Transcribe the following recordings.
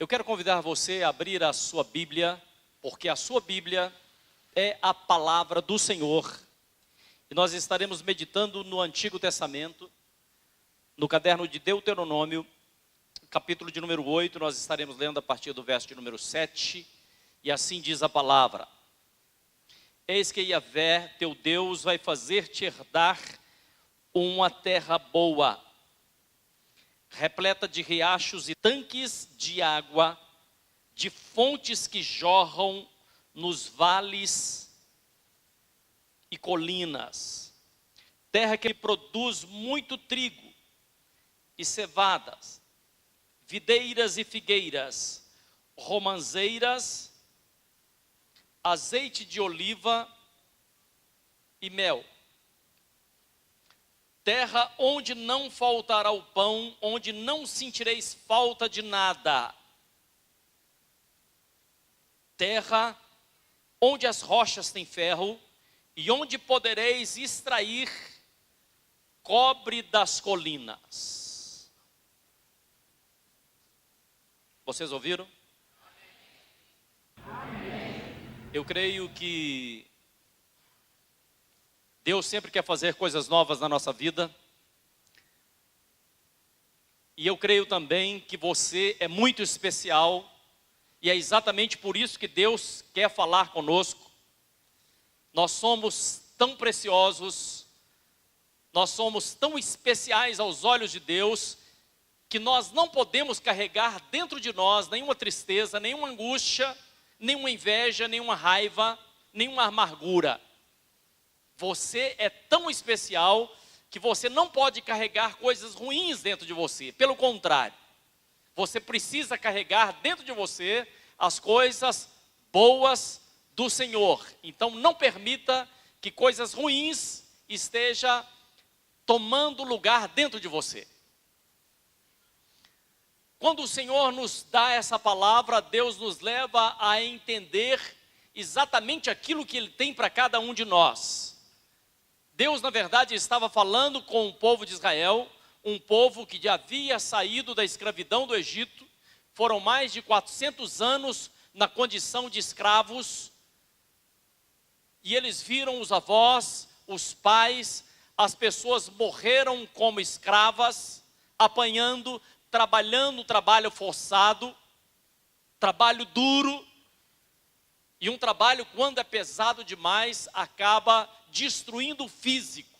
Eu quero convidar você a abrir a sua Bíblia, porque a sua Bíblia é a palavra do Senhor. E nós estaremos meditando no Antigo Testamento, no caderno de Deuteronômio, capítulo de número 8, nós estaremos lendo a partir do verso de número 7, e assim diz a palavra: Eis que Yahvé, teu Deus, vai fazer-te herdar uma terra boa, repleta de riachos e tanques de água, de fontes que jorram nos vales e colinas, terra que produz muito trigo e cevadas, videiras e figueiras, romãzeiras, azeite de oliva e mel. Terra onde não faltará o pão, onde não sentireis falta de nada. Terra onde as rochas têm ferro e onde podereis extrair cobre das colinas. Vocês ouviram? Eu creio que Deus sempre quer fazer coisas novas na nossa vida. E eu creio também que você é muito especial. E é exatamente por isso que Deus quer falar conosco. Nós somos tão preciosos, nós somos tão especiais aos olhos de Deus, que nós não podemos carregar dentro de nós nenhuma tristeza, nenhuma angústia, nenhuma inveja, nenhuma raiva, nenhuma amargura. Você é tão especial que você não pode carregar coisas ruins dentro de você. Pelo contrário, você precisa carregar dentro de você as coisas boas do Senhor. Então não permita que coisas ruins estejam tomando lugar dentro de você. Quando o Senhor nos dá essa palavra, Deus nos leva a entender exatamente aquilo que Ele tem para cada um de nós. Deus, na verdade, estava falando com o povo de Israel, um povo que já havia saído da escravidão do Egito. Foram mais de 400 anos na condição de escravos. E eles viram os avós, os pais, as pessoas morreram como escravas, apanhando, trabalhando, trabalho forçado, trabalho duro. E um trabalho, quando é pesado demais, acaba destruindo o físico.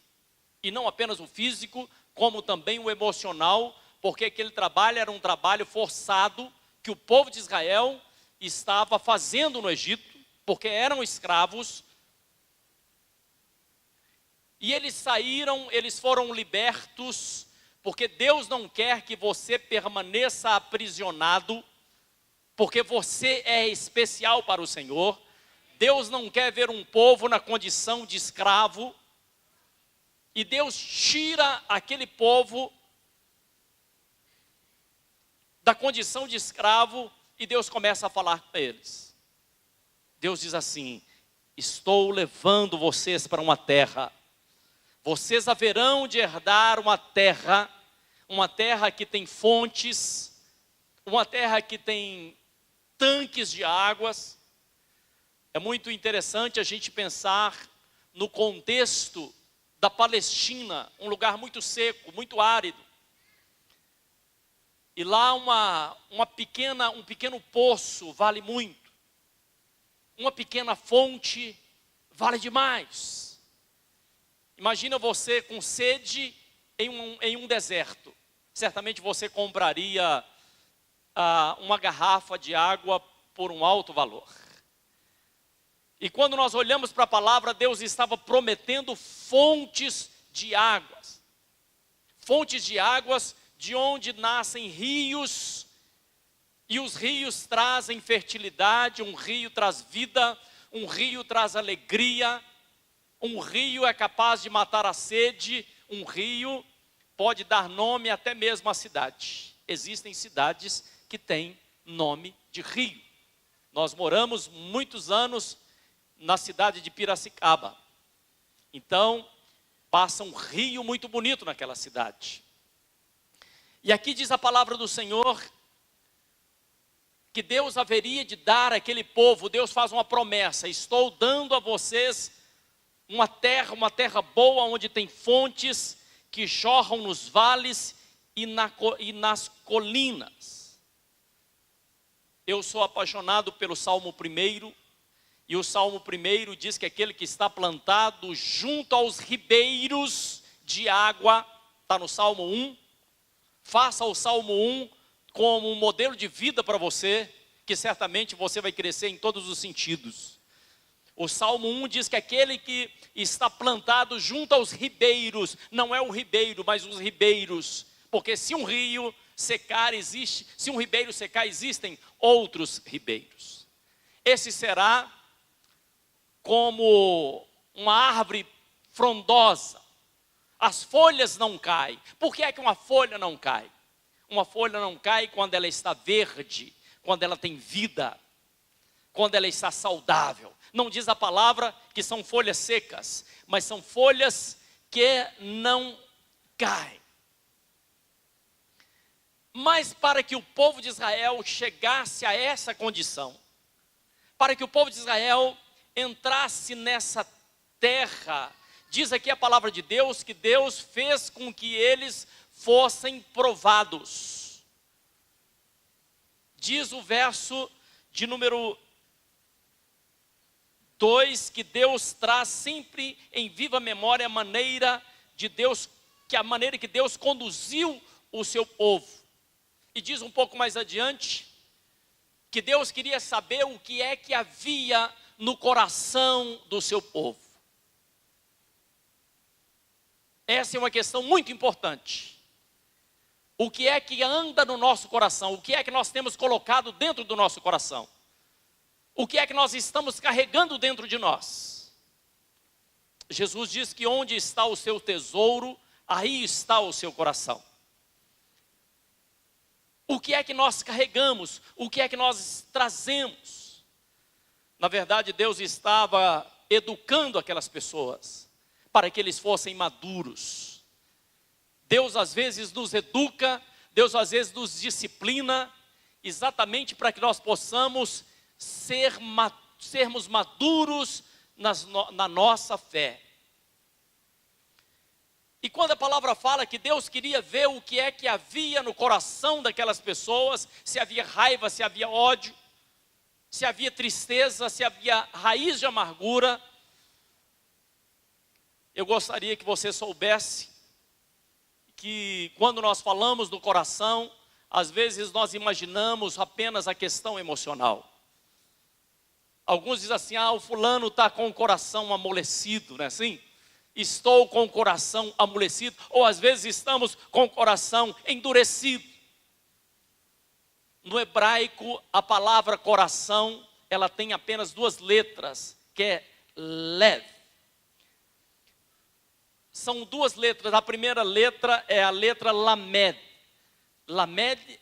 E não apenas o físico, como também o emocional, porque aquele trabalho era um trabalho forçado que o povo de Israel estava fazendo no Egito, porque eram escravos. E eles saíram, eles foram libertos, porque Deus não quer que você permaneça aprisionado, porque você é especial para o Senhor. Deus não quer ver um povo na condição de escravo. E Deus tira aquele povo da condição de escravo e Deus começa a falar com eles. Deus diz assim: estou levando vocês para uma terra. Vocês haverão de herdar uma terra que tem fontes, uma terra que tem tanques de águas. É muito interessante a gente pensar no contexto da Palestina, um lugar muito seco, muito árido. E lá um pequeno poço vale muito. Uma pequena fonte vale demais. Imagina você com sede em um deserto. Certamente você compraria uma garrafa de água por um alto valor. E quando nós olhamos para a palavra, Deus estava prometendo fontes de águas. Fontes de águas de onde nascem rios. E os rios trazem fertilidade, um rio traz vida, um rio traz alegria. Um rio é capaz de matar a sede, um rio pode dar nome até mesmo à cidade. Existem cidades que têm nome de rio. Nós moramos muitos anos na cidade de Piracicaba. Então, passa um rio muito bonito naquela cidade. E aqui diz a palavra do Senhor que Deus haveria de dar àquele povo, Deus faz uma promessa: estou dando a vocês uma terra boa, onde tem fontes que jorram nos vales e nas colinas. Eu sou apaixonado pelo Salmo 1, e o Salmo 1 diz que aquele que está plantado junto aos ribeiros de água, está no Salmo 1, faça o Salmo 1 como um modelo de vida para você, que certamente você vai crescer em todos os sentidos. O Salmo 1 diz que aquele que está plantado junto aos ribeiros, não é o ribeiro, mas os ribeiros, porque se um rio secar, se um ribeiro secar, existem outros ribeiros. Esse será como uma árvore frondosa, as folhas não caem. Por que é que uma folha não cai? Uma folha não cai quando ela está verde, quando ela tem vida, quando ela está saudável. Não diz a palavra que são folhas secas, mas são folhas que não caem. Mas para que o povo de Israel chegasse a essa condição, para que o povo de Israel entrasse nessa terra, diz aqui a palavra de Deus, que Deus fez com que eles fossem provados. Diz o verso de número 2, que Deus traz sempre em viva memória a maneira que Deus conduziu o seu povo. E diz um pouco mais adiante, que Deus queria saber o que é que havia no coração do seu povo. Essa é uma questão muito importante. O que é que anda no nosso coração? O que é que nós temos colocado dentro do nosso coração? O que é que nós estamos carregando dentro de nós? Jesus diz que onde está o seu tesouro, aí está o seu coração. O que é que nós carregamos? O que é que nós trazemos? Na verdade, Deus estava educando aquelas pessoas para que eles fossem maduros. Deus às vezes nos educa, Deus às vezes nos disciplina, exatamente para que nós possamos sermos maduros na nossa fé. E quando a palavra fala que Deus queria ver o que é que havia no coração daquelas pessoas, se havia raiva, se havia ódio, se havia tristeza, se havia raiz de amargura, eu gostaria que você soubesse que quando nós falamos do coração, às vezes nós imaginamos apenas a questão emocional. Alguns dizem assim: o fulano está com o coração amolecido, não é assim? Estou com o coração amolecido, ou às vezes estamos com o coração endurecido. No hebraico, a palavra coração, ela tem apenas duas letras, que é lev. São duas letras, a primeira letra é a letra lamed. Lamed,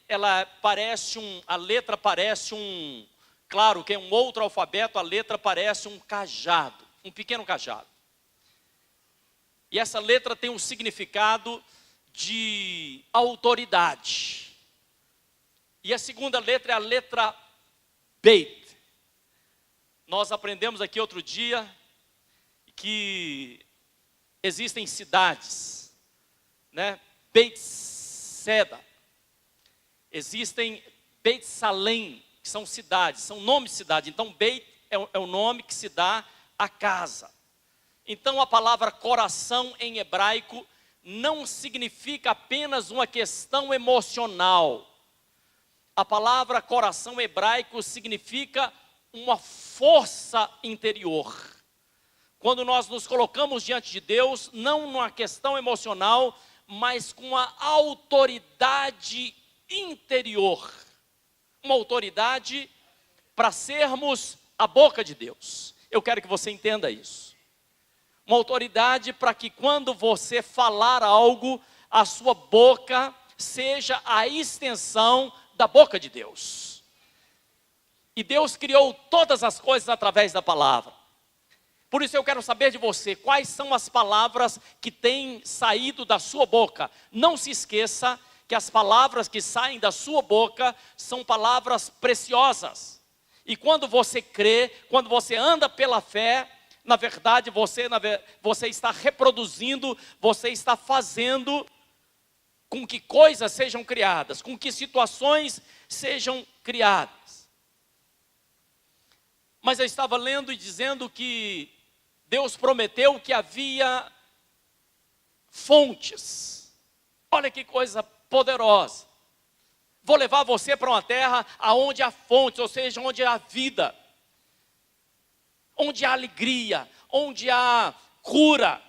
a letra parece claro que é um outro alfabeto, a letra parece um cajado, um pequeno cajado. E essa letra tem um significado de autoridade. E a segunda letra é a letra Beit. Nós aprendemos aqui outro dia que existem cidades, né? Beit Seda. Existem Beit Salem, que são cidades, são nomes de cidade. Então Beit é o nome que se dá à casa. Então a palavra coração em hebraico não significa apenas uma questão emocional. A palavra coração hebraico significa uma força interior. Quando nós nos colocamos diante de Deus, não numa questão emocional, mas com uma autoridade interior. Uma autoridade para sermos a boca de Deus. Eu quero que você entenda isso. Uma autoridade para que quando você falar algo, a sua boca seja a extensão da boca de Deus. E Deus criou todas as coisas através da palavra. Por isso eu quero saber de você, quais são as palavras que têm saído da sua boca. Não se esqueça que as palavras que saem da sua boca são palavras preciosas. E quando você crê, quando você anda pela fé, na verdade você está reproduzindo, você está fazendo com que coisas sejam criadas, com que situações sejam criadas. Mas eu estava lendo e dizendo que Deus prometeu que havia fontes. Olha que coisa poderosa. Vou levar você para uma terra onde há fontes, ou seja, onde há vida, onde há alegria, onde há cura,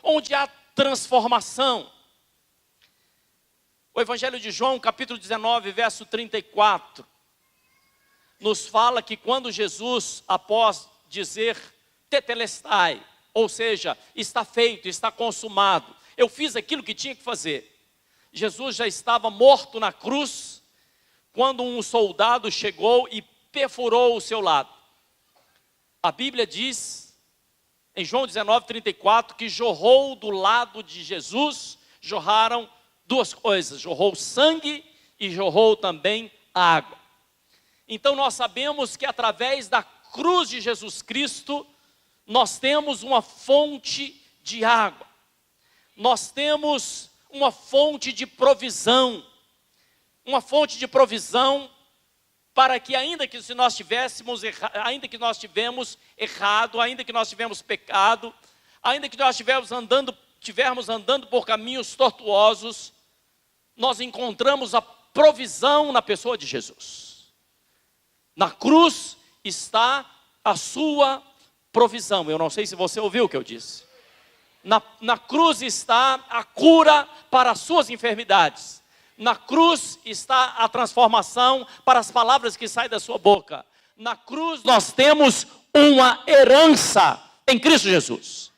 onde há transformação. O Evangelho de João, capítulo 19, verso 34, nos fala que quando Jesus, após dizer tetelestai, ou seja, está feito, está consumado, eu fiz aquilo que tinha que fazer. Jesus já estava morto na cruz, quando um soldado chegou e perfurou o seu lado. A Bíblia diz, em João 19, 34, que jorrou do lado de Jesus, jorraram duas coisas, jorrou sangue e jorrou também água. Então nós sabemos que através da cruz de Jesus Cristo, nós temos uma fonte de água. Nós temos uma fonte de provisão. Uma fonte de provisão para que ainda que nós tivemos errado, ainda que nós tivemos pecado, ainda que nós estivermos andando por caminhos tortuosos, nós encontramos a provisão na pessoa de Jesus. Na cruz está a sua provisão. Eu não sei se você ouviu o que eu disse. Na cruz está a cura para as suas enfermidades. Na cruz está a transformação para as palavras que saem da sua boca. Na cruz nós temos uma herança em Cristo Jesus.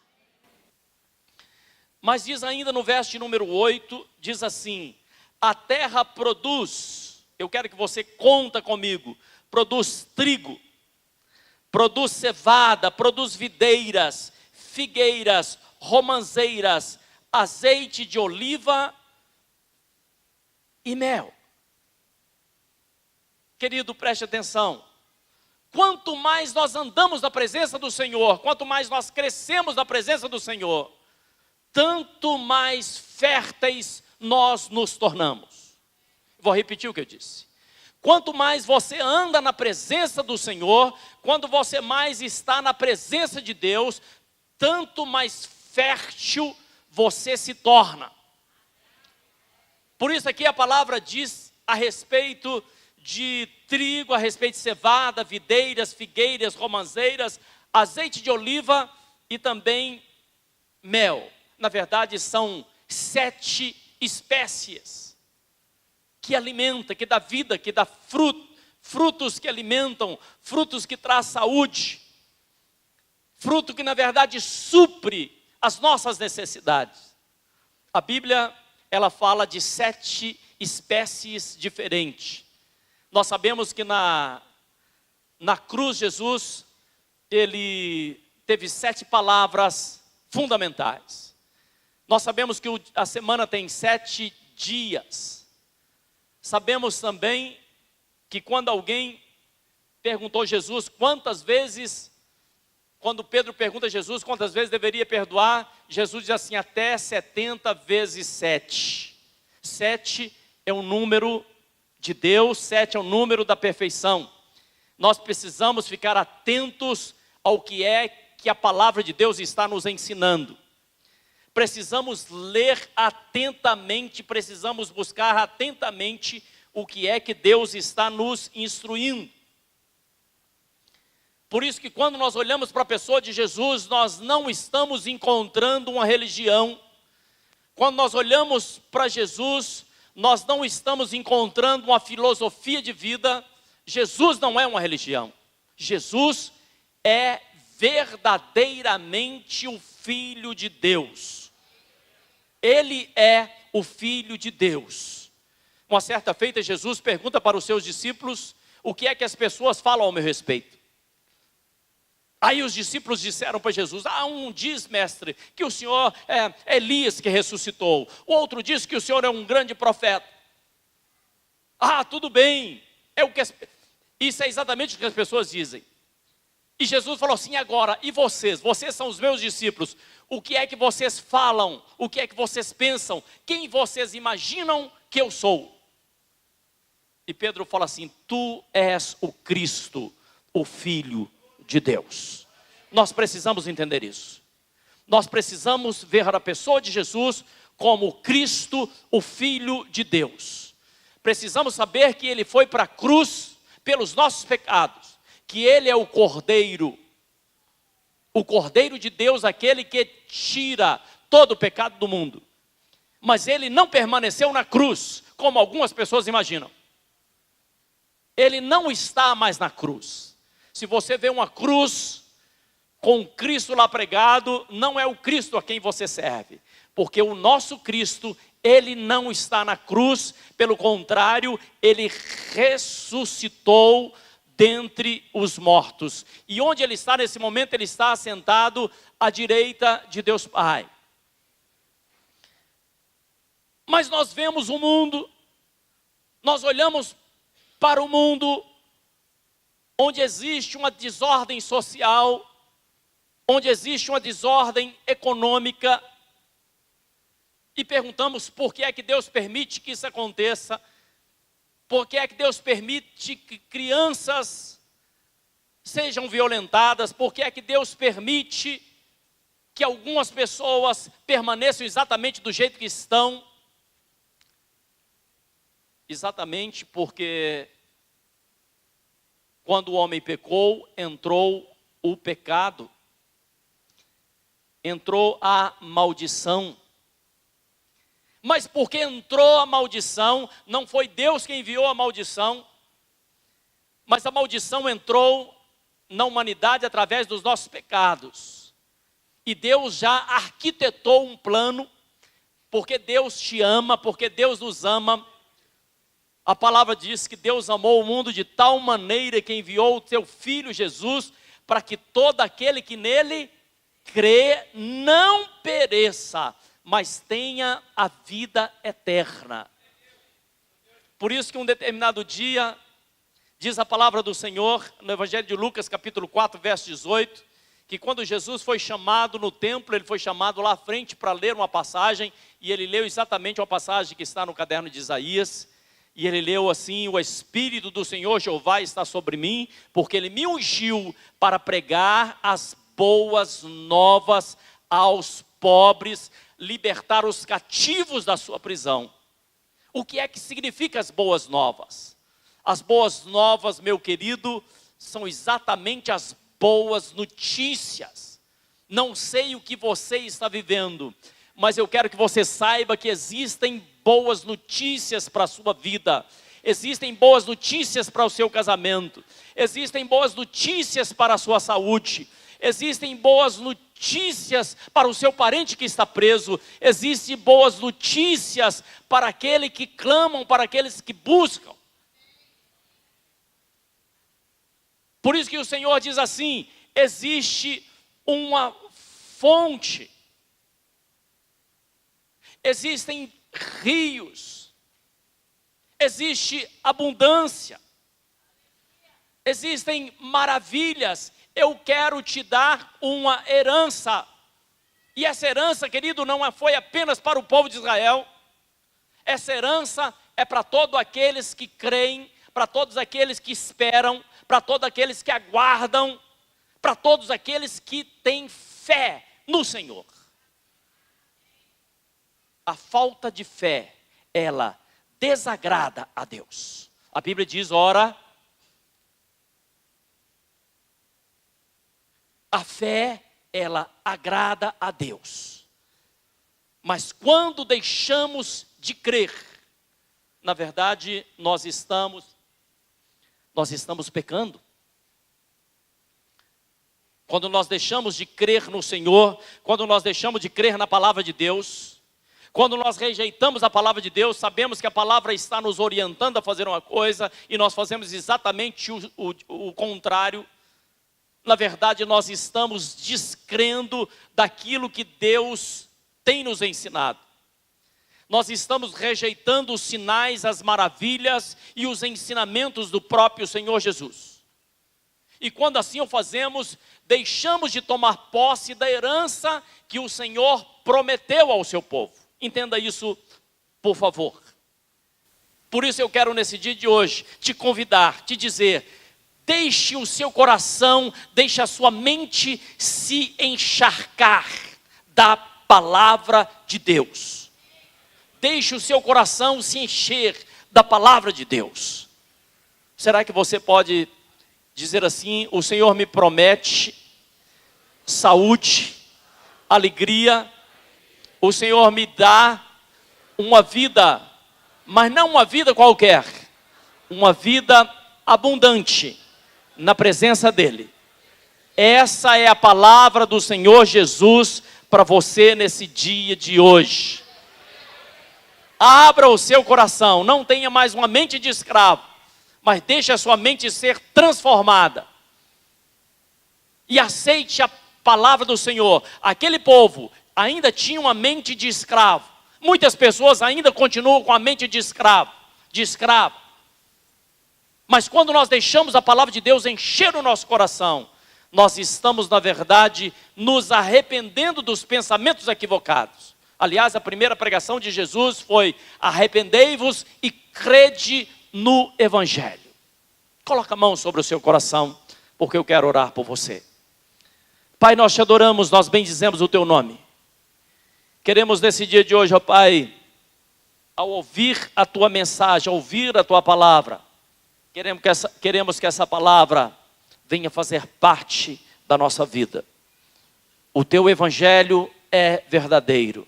Mas diz ainda no verso de número 8, diz assim: a terra produz, eu quero que você conta comigo, produz trigo, produz cevada, produz videiras, figueiras, romãzeiras, azeite de oliva e mel. Querido, preste atenção. Quanto mais nós andamos na presença do Senhor, quanto mais nós crescemos na presença do Senhor, tanto mais férteis nós nos tornamos. Vou repetir o que eu disse. Quanto mais você anda na presença do Senhor, quando você mais está na presença de Deus, tanto mais fértil você se torna. Por isso aqui a palavra diz a respeito de trigo, a respeito de cevada, videiras, figueiras, romãzeiras, azeite de oliva e também mel. Na verdade são 7 espécies que alimenta, que dá vida, que dá frutos que alimentam, frutos que traz saúde, fruto que na verdade supre as nossas necessidades. A Bíblia, ela fala de 7 espécies diferentes. Nós sabemos que na cruz Jesus, ele teve 7 palavras fundamentais. Nós sabemos que a semana tem 7 dias. Sabemos também que quando alguém perguntou a Jesus quantas vezes, quando Pedro pergunta a Jesus quantas vezes deveria perdoar, Jesus diz assim, até 70 vezes 7. 7 é um número de Deus, 7 é o número da perfeição. Nós precisamos ficar atentos ao que é que a palavra de Deus está nos ensinando. Precisamos ler atentamente, precisamos buscar atentamente o que é que Deus está nos instruindo. Por isso que quando nós olhamos para a pessoa de Jesus, nós não estamos encontrando uma religião. Quando nós olhamos para Jesus, nós não estamos encontrando uma filosofia de vida. Jesus não é uma religião. Jesus é verdadeiramente o Filho de Deus. Ele é o Filho de Deus. Uma certa feita, Jesus pergunta para os seus discípulos, o que é que as pessoas falam ao meu respeito? Aí os discípulos disseram para Jesus: um diz, mestre, que o Senhor é Elias que ressuscitou. O outro diz que o Senhor é um grande profeta. Tudo bem. Isso é exatamente o que as pessoas dizem. E Jesus falou assim: agora, e vocês? Vocês são os meus discípulos. O que é que vocês falam? O que é que vocês pensam? Quem vocês imaginam que eu sou? E Pedro fala assim: tu és o Cristo, o Filho de Deus. Nós precisamos entender isso. Nós precisamos ver a pessoa de Jesus como Cristo, o Filho de Deus. Precisamos saber que Ele foi para a cruz pelos nossos pecados, que Ele é o Cordeiro de Deus, aquele que tira todo o pecado do mundo. Mas Ele não permaneceu na cruz, como algumas pessoas imaginam. Ele não está mais na cruz. Se você vê uma cruz com Cristo lá pregado, não é o Cristo a quem você serve. Porque o nosso Cristo, Ele não está na cruz, pelo contrário, Ele ressuscitou dentre os mortos. E onde Ele está nesse momento? Ele está assentado à direita de Deus Pai. Mas nós vemos o mundo, nós olhamos para o mundo, onde existe uma desordem social, onde existe uma desordem econômica, e perguntamos por que é que Deus permite que isso aconteça, por que é que Deus permite que crianças sejam violentadas, por que é que Deus permite que algumas pessoas permaneçam exatamente do jeito que estão. Exatamente porque quando o homem pecou, entrou o pecado, entrou a maldição. Mas porque entrou a maldição, não foi Deus quem enviou a maldição, mas a maldição entrou na humanidade através dos nossos pecados. E Deus já arquitetou um plano, porque Deus te ama, porque Deus nos ama. A palavra diz que Deus amou o mundo de tal maneira que enviou o seu Filho Jesus, para que todo aquele que nele crê não pereça, mas tenha a vida eterna. Por isso que um determinado dia, diz a palavra do Senhor, no Evangelho de Lucas, capítulo 4, verso 18, que quando Jesus foi chamado no templo, ele foi chamado lá à frente para ler uma passagem, e ele leu exatamente uma passagem que está no caderno de Isaías, e ele leu assim: o Espírito do Senhor Jeová está sobre mim, porque Ele me ungiu para pregar as boas novas aos pobres, libertar os cativos da sua prisão. O que é que significa as boas novas? As boas novas, meu querido, são exatamente as boas notícias. Não sei o que você está vivendo, mas eu quero que você saiba que existem boas notícias para a sua vida. Existem boas notícias para o seu casamento. Existem boas notícias para a sua saúde. Existem boas notícias para o seu parente que está preso. Existem boas notícias para aqueles que clamam, para aqueles que buscam. Por isso que o Senhor diz assim: existe uma fonte, existem rios, existe abundância, existem maravilhas. Eu quero te dar uma herança. E essa herança, querido, não foi apenas para o povo de Israel. Essa herança é para todos aqueles que creem, para todos aqueles que esperam, para todos aqueles que aguardam, para todos aqueles que têm fé no Senhor. A falta de fé, ela desagrada a Deus. A Bíblia diz: ora, a fé, ela agrada a Deus. Mas quando deixamos de crer, na verdade, nós estamos pecando. Quando nós deixamos de crer no Senhor, quando nós deixamos de crer na palavra de Deus, quando nós rejeitamos a palavra de Deus, sabemos que a palavra está nos orientando a fazer uma coisa, e nós fazemos exatamente o contrário. na verdade, nós estamos descrendo daquilo que Deus tem nos ensinado. Nós estamos rejeitando os sinais, as maravilhas e os ensinamentos do próprio Senhor Jesus. E quando assim o fazemos, deixamos de tomar posse da herança que o Senhor prometeu ao seu povo. Entenda isso, por favor. Por isso eu quero nesse dia de hoje te convidar, te dizer: deixe o seu coração, deixe a sua mente se encharcar da palavra de Deus. Deixe o seu coração se encher da palavra de Deus. Será que você pode dizer assim: o Senhor me promete saúde, alegria, o Senhor me dá uma vida, mas não uma vida qualquer, uma vida abundante na presença dEle. Essa é a palavra do Senhor Jesus para você nesse dia de hoje. Abra o seu coração, não tenha mais uma mente de escravo, mas deixe a sua mente ser transformada. E aceite a palavra do Senhor. Aquele povo ainda tinha uma mente de escravo. Muitas pessoas ainda continuam com a mente de escravo. Mas quando nós deixamos a palavra de Deus encher o nosso coração, nós estamos, na verdade, nos arrependendo dos pensamentos equivocados. Aliás, a primeira pregação de Jesus foi: arrependei-vos e crede no Evangelho. Coloca a mão sobre o seu coração, porque eu quero orar por você. Pai, nós te adoramos, nós bendizemos o teu nome. Queremos nesse dia de hoje, ó Pai, ao ouvir a tua mensagem, ao ouvir a tua palavra, queremos que essa palavra venha fazer parte da nossa vida. O teu Evangelho é verdadeiro.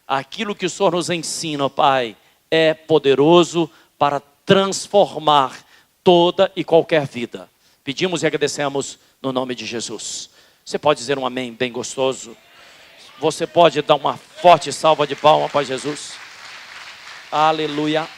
Aquilo que o Senhor nos ensina, ó Pai, é poderoso para transformar toda e qualquer vida. Pedimos e agradecemos no nome de Jesus. Você pode dizer um amém bem gostoso? Você pode dar uma forte salva de palmas para Jesus? Aleluia.